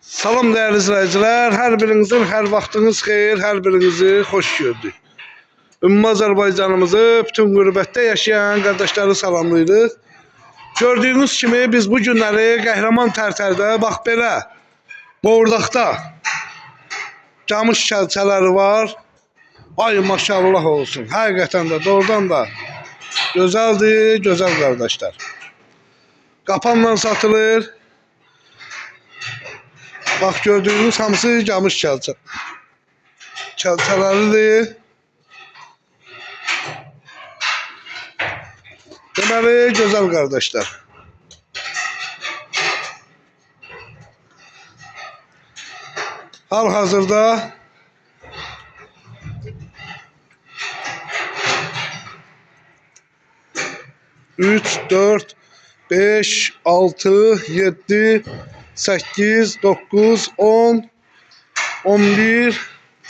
Salam değerli izleyiciler, her birinizin her vaxtınız xeyir, her birinizi hoş gördük. Ümumi Azərbaycanımızı, bütün qürbətdə yaşayan qardaşları salamlayırıq. Gördüğünüz kimi biz bu günləri Qəhrəman Tərtərdə, bax belə, Bordaqda camış kəlçələri var. Ay maşallah olsun, həqiqətən də doğrudan da gözəldir, gözəl qardaşlar. Qapanla satılır. Bak gördüğünüz hamısı camış kəlçələridir. Deməli, gözəl qardaşlar. Hal-hazırda üç, 4, 5, 6, 7, 8, 9, 10, 11,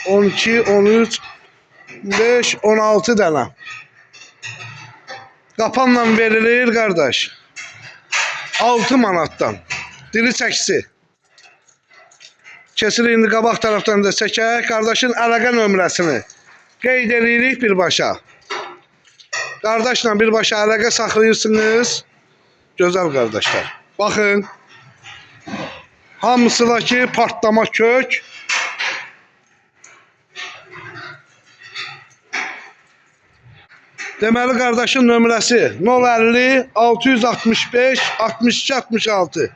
12, 13, 15, 16 dənə. Qapanla verilir qardaş. 6 manatdan. Dili çəkisi. Kesilir indi qabaq tərəfdən də çəkək. Qardaşın əlaqə nömrəsini qeyd edirik birbaşa. Qardaşla birbaşa əlaqə saxlayırsınız. Gözəl qardaşlar. Baxın. Hamısındakı partlama kök. Deməli qardaşın nömrəsi 050 665 62 66.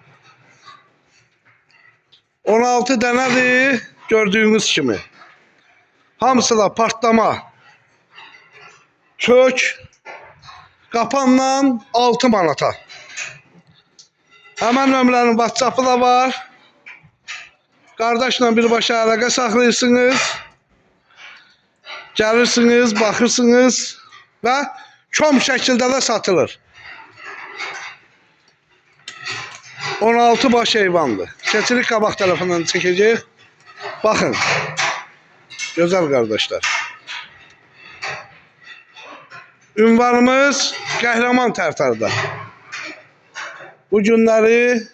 16 dənədir gördüyünüz kimi. Hamısı da partlama kök. Qapanla 6 manata. Həmən nömrənin WhatsApp'ı da var. Qardaşla birbaşa əlaqə saxlayırsınız. Gəlirsiniz, baxırsınız və kom şəkildə də satılır. 16 baş heyvandır. Keçirik qabaq tərəfindən çəkəcək. Baxın. Gözəl qardaşlar. Ünvanımız Qəhrəman Tərtərdə. Bu günləri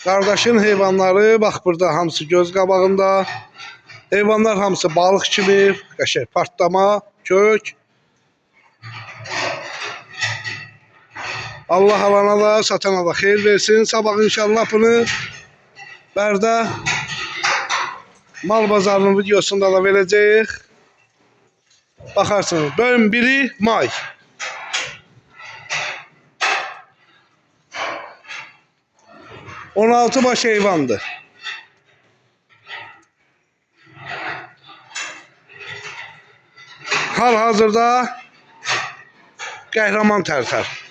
qardaşın heyvanları, bax burada hamısı göz qabağında. Heyvanlar hamısı balıq kimi, qəşəng partlama, kök. Allah alana da, satana da xeyir versin. Sabah inşallah bunu Bərdə mal bazarının videosunda da verəcəyik. Baxarsınız. Bölüm 1-i may. On 16 baş heyvandır. Hal-hazırda Qəhrəman Tərtər.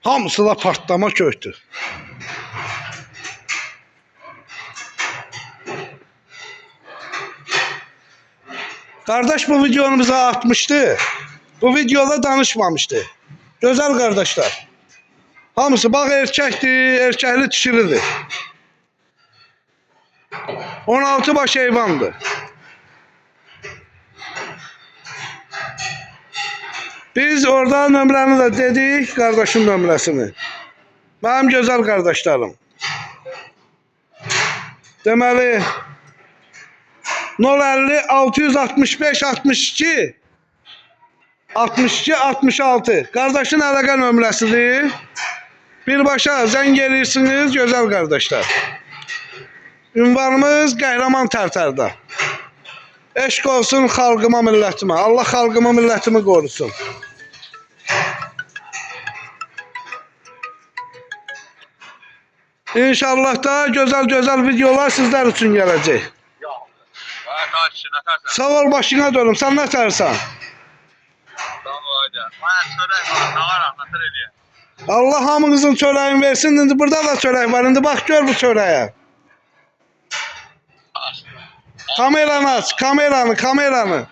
Hamısı da partlama köktür. Kardeş bu videonu bize atmıştı. Bu videoda danışmamıştı. Güzel kardeşler. Hamısı bak erkekti, erkekli dişilidir. 16 baş heyvandır. Biz orada nömrəni də dedik, qardaşın nömrəsini. Mənim gözəl qardaşlarım. Deməli 050 665 62 62 66 qardaşın əlaqə nömrəsidir. Birbaşa zəng edirsiniz, gözəl qardaşlar. Ünvanımız Qəhrəman Tərtərdə. Eşq olsun xalqıma, millətimə. Allah xalqıma, millətimi qorusun. İnşallah da güzel videolar sizler için gelecek. Sağ ol, başına dönüm. Sen ne tersen? Sağ ol hadi. Bana söyle, ne var anlatır ediyor. Allah hamınızın çörəyini versin. İndi burada da çörək var. İndi bax gör bu çörəyə. Kameranı aç, kameranı.